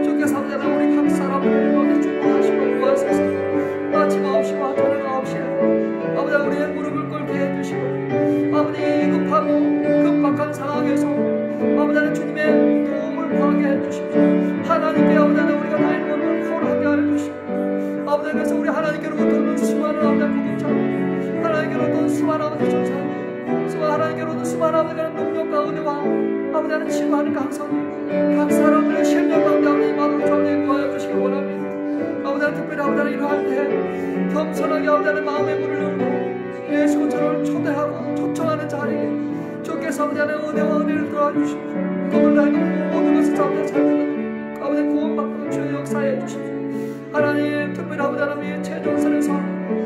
주께서 아버지 우리 각 사람들을 아버지 축복하시고 구하소서. 아침 9시와 저녁 9시에 아버지 우리의 무릎을 꿇게 해주시고 아버지 급하고 급박한 상황에서 아버지 하나님 주님의 도움을 구하게 해주십시오. 하나님께 아버지 하나님 우리가 나의 몸을 콜하게 해주시고 아버지 그래서 우리 하나님께로부터는 수많은 아버지 구급차 하나님께로부터 수많은 아버지 조차 하나님께로부터 수많은 아버지 능력과 은혜와 아버지 하나님 치유하는 감사합니다. 각 사람들의 실명 가운데 아버지 마음을 정리해 구하여 주시기 원합니다. 아버지 하나님 특별히 아버지 하나님 이러할 때 겸손하게 아버지 하나님 마음의 문을 열고 예수 저를 초대하고 초청하는 자리에 주께서 아버지 하나님 은혜와 은혜를 도와주시고 그들로 하여금 모든 것을 아버지 잘 듣는 아버지 구원받는 주의 역사에 주십시오. 하나님 특별히 아버지 하나님의 최전선에서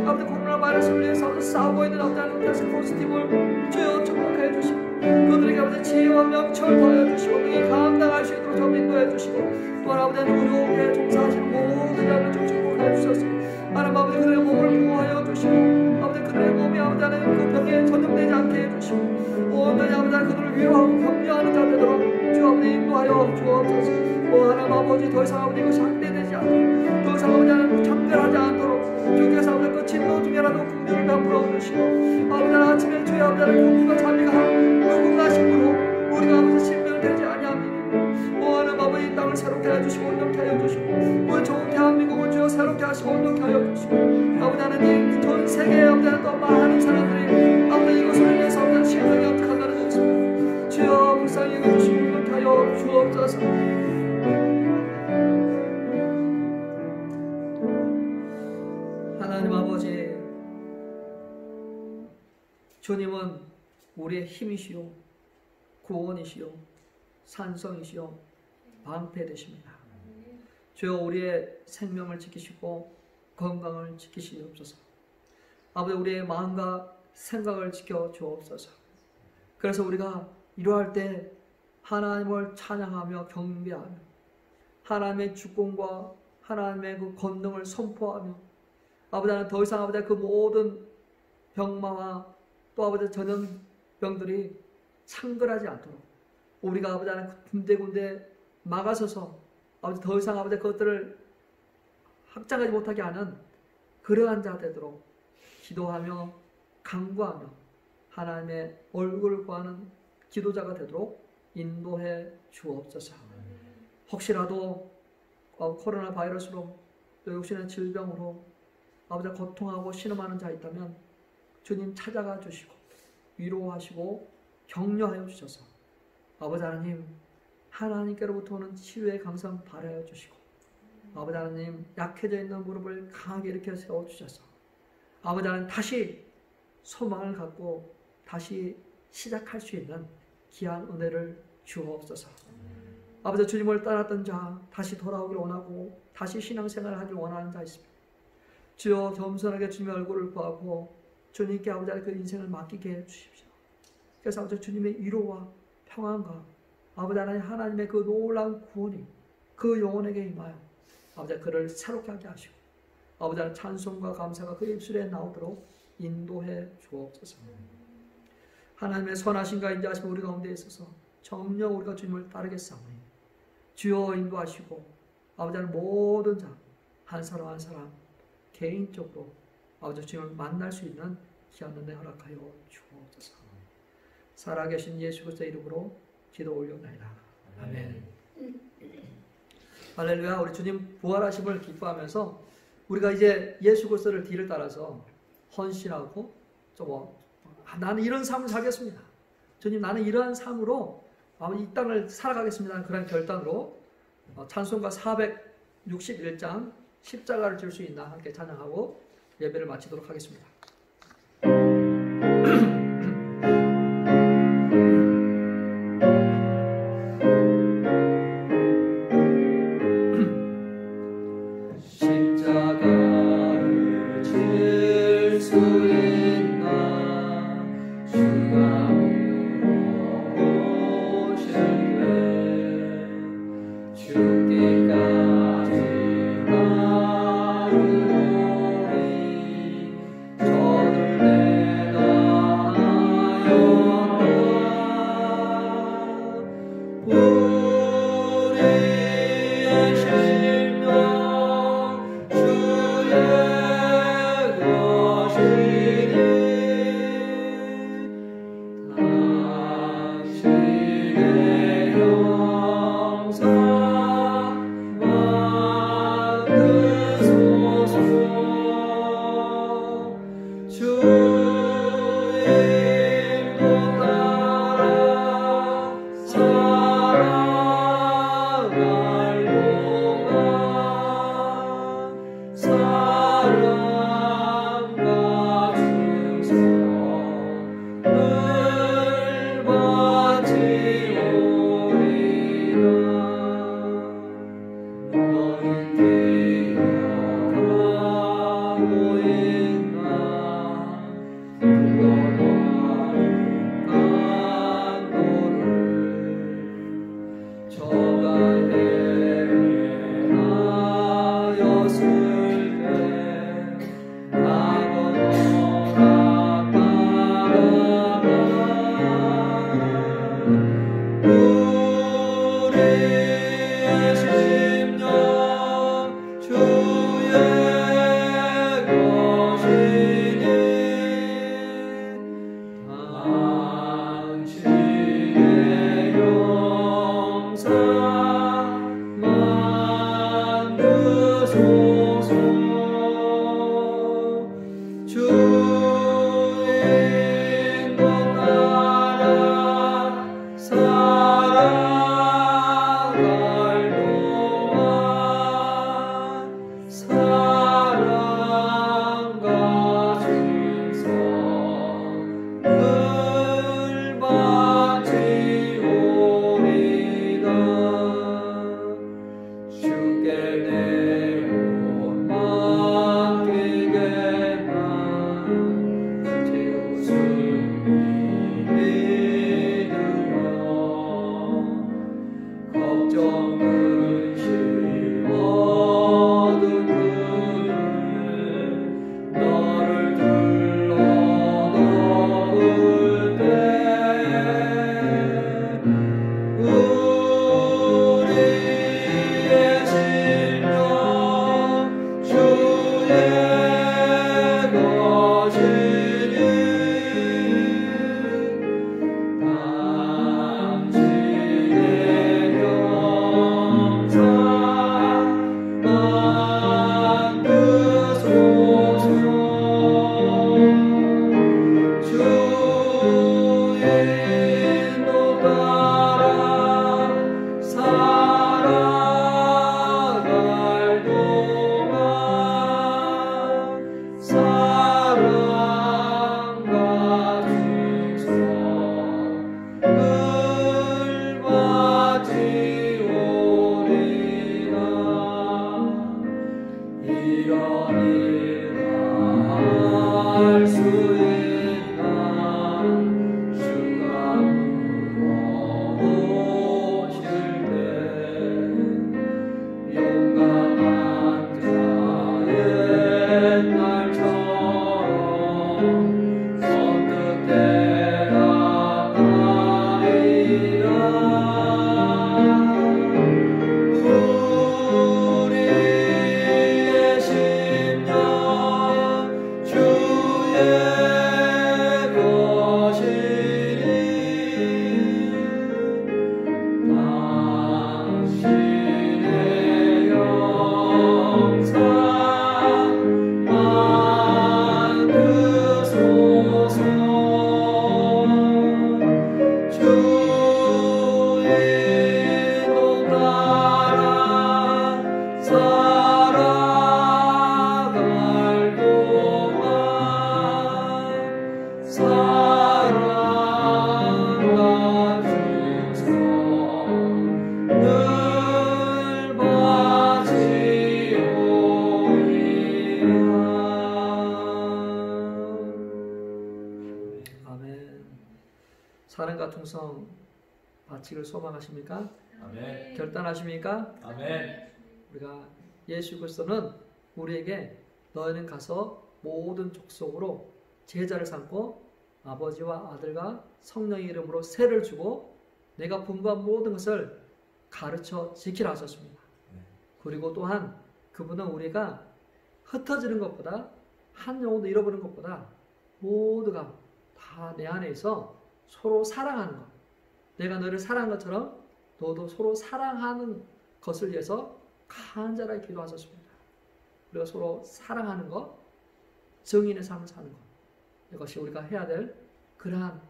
아버지 코로나 바이러스를 위해서 싸우고 있는 아버지 하나님 태스크포스 팀을 주여 축복해 주시고 그들에게 아버지 지혜와 명철을 더하여 주시고 이 감당할 수 있도록 좀 인도해 주시고 또 아버지 하나님 의료에 종사하시는 모든 자를 좀 축복해 주셔서 하나님 아버지 그들의 몸을 보호하여 주시고 아버지 그들의 몸이 아버지 하나님 그 병에 전염되지 않게 해주시고 온전히 아버지 하나님 그들을 위로하고 격려하는 자 되도록 주 아버지 인도하여 주옵소서. 하나님 아버지 더 이상 아버지 이것이 확대되지 않도록 더 이상 아버지 하나님 참별하지 않도록 주께서 아버지 그 진노 중에라도 긍휼을 베풀어 주시고 아버지 하나님 아침에 주의 아버지 하나님 긍휼과 자비가 누군가 싶으로 우리가 아버지 신명되지 아니합니다. 하나님 아버지 이 땅을 새롭게 새롭게 하여 주시고 온전케 하여 주시고 우리 좋은 대한민국을 주여 새롭게 하시고 온전케 하여 주시고 아버지 하나님 전 세계에 아버지 더 많은 사람들이 아버지 이것을 위해서 아버지 신앙이 어떻게 한다는 것입니다. 주여 불쌍히 여겨주시고 온전케 하여 주옵소서. 하나님 아버지, 주님은 우리의 힘이시요 구원이시요 산성이시요 방패 되십니다. 주여 우리의 생명을 지키시고 건강을 지키시옵소서. 아버지 우리의 마음과 생각을 지켜 주옵소서. 그래서 우리가 이러할 때 하나님을 찬양하며 경배하며 하나님의 주권과 하나님의 그 권능을 선포하며 아버지 하나님 더 이상 아버지 그 모든 병마와 또 아버지 전염병들이 창궐하지 않도록 우리가 아버지 하나님 군데군데 막아서서 아버지 더 이상 아버지 그것들을 확장하지 못하게 하는 그러한 자 되도록 기도하며 강구하며 하나님의 얼굴을 구하는 기도자가 되도록 인도해 주옵소서. 혹시라도 코로나 바이러스로 또 육신의 질병으로 아버지 고통하고 신음하는 자 있다면 주님 찾아가 주시고 위로하시고 격려하여 주셔서 아버지 하나님 하나님께로부터 오는 치유의 강성 발하여 주시고 아버지 하나님 약해져 있는 무릎을 강하게 일으켜 세워주셔서 아버지 하나님 다시 소망을 갖고 다시 시작할 수 있는 귀한 은혜를 주옵소서. 아버지 주님을 따랐던 자 다시 돌아오길 원하고 다시 신앙생활을 하길 원하는 자 있습니다. 주여 겸손하게 주님의 얼굴을 구하고 주님께 아버지 그 인생을 맡기게 해주십시오. 그래서 아버지 주님의 위로와 평안과 아버지 하나님의 그 놀라운 구원이 그 영혼에게 임하여 아버지 그를 새롭게 하게 하시고 아버지 찬송과 감사가 그 입술에 나오도록 인도해 주옵소서. 하나님의 선하신가 인자하심 우리 가운데 있어서 정녕 우리가 주님을 따르겠사오니 주여 인도하시고 아버지 모든 자 한 사람 한 사람 개인적으로 아버지 주님을 만날 수 있는 귀한 은혜 허락하여 주옵소서. 살아계신 예수 그리스도의 이름으로 기도 올려옵나이다. 아멘. 할렐루야. 우리 주님 부활하심을 기뻐하면서 우리가 이제 예수 그리스도를 뒤를 따라서 헌신하고 나는 이런 삶을 살겠습니다. 주님 나는 이러한 삶으로 이 땅을 살아가겠습니다. 그런 결단으로 찬송가 461장 십자가를 질 수 있나 함께 찬양하고 예배를 마치도록 하겠습니다. 주께까지 나를 사랑과 충성 바치기를 소망하십니까? 아멘. 결단하십니까? 아멘. 우리가 예수 그리스도는 우리에게 너희는 가서 모든 족속으로 제자를 삼고 아버지와 아들과 성령의 이름으로 세를 주고 내가 분부한 모든 것을 가르쳐 지키라 하셨습니다. 그리고 또한 그분은 우리가 흩어지는 것보다 한 영혼도 잃어버리는 것보다 모두가 다 내 안에 있어 서로 사랑하는 것. 내가 너를 사랑한 것처럼 너도 서로 사랑하는 것을 위해서 간절하게 기도하셨습니다. 우리가 서로 사랑하는 것, 정인의 삶을 사는 것. 이것이 우리가 해야 될 그러한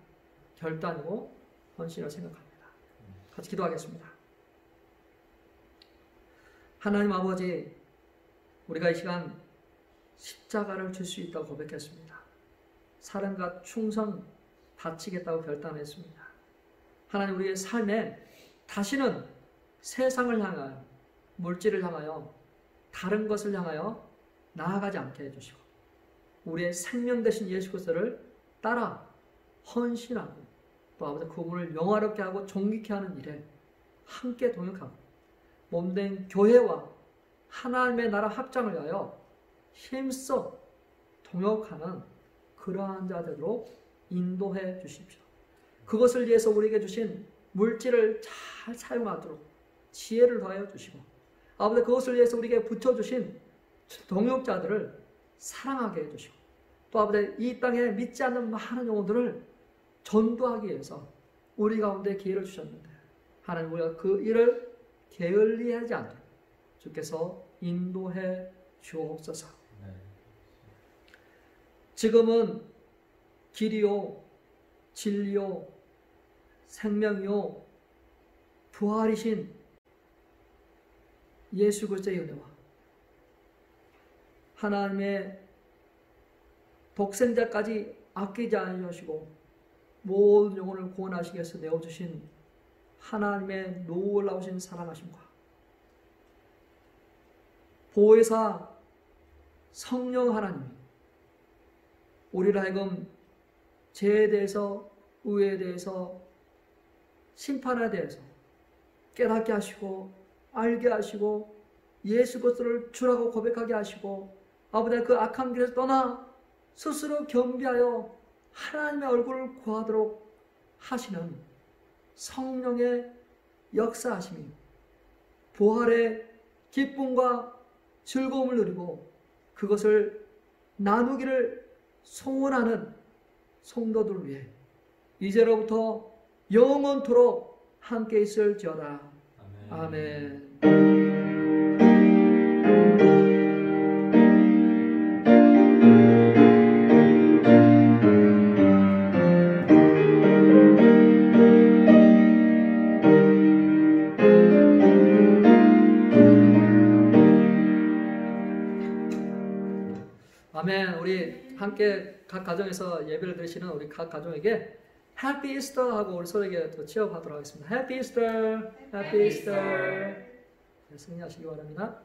결단이고 헌신이라고 생각합니다. 같이 기도하겠습니다. 하나님 아버지, 우리가 이 시간 십자가를 질 수 있다고 고백했습니다. 사랑과 충성 바치겠다고 결단했습니다. 하나님, 우리의 삶에 다시는 세상을 향하여, 물질을 향하여, 다른 것을 향하여 나아가지 않게 해주시고 우리의 생명 되신 예수 그리스도를 따라 헌신하고 또 아버지 그분을 영화롭게 하고 존귀케 하는 일에 함께 동역하고 몸된 교회와 하나님의 나라 확장을 위하여 힘써 동역하는 그러한 자들로 인도해 주십시오. 그것을 위해서 우리에게 주신 물질을 잘 사용하도록 지혜를 더하여 주시고 아버지 그것을 위해서 우리에게 붙여주신 동역자들을 사랑하게 해주시고 또 아버지 이 땅에 믿지 않는 많은 영혼들을 전도하기 위해서 우리 가운데 기회를 주셨는데 하나님 우리가 그 일을 게을리하지 않도록 주께서 인도해 주옵소서. 지금은 길이요 진리요 생명이요 부활이신 예수 그리스도의 은혜와 하나님의 독생자까지 아끼지 않으시고 모든 영혼을 구원하시기 위해서 내어주신 하나님의 놀라우신 사랑하심과 보혜사 성령 하나님이 우리를 하여금 죄에 대해서 의에 대해서 심판에 대해서 깨닫게 하시고 알게 하시고 예수 그리스도를 주라고 고백하게 하시고 아버지 그 악한 길에서 떠나 스스로 겸비하여 하나님의 얼굴을 구하도록 하시는 성령의 역사하심이 부활의 기쁨과 즐거움을 누리고 그것을 나누기를 소원하는 성도들 위해 이제로부터 영원토록 함께 있을지어다. 아멘. 아멘. 우리 함께 각 가정에서 예배를 드리시는 우리 각 가정에게 해피 이스터 하고 우리 서로에게 또 취업하도록 하겠습니다. 해피 이스터, 해피 이스터. 승리하시기 바랍니다.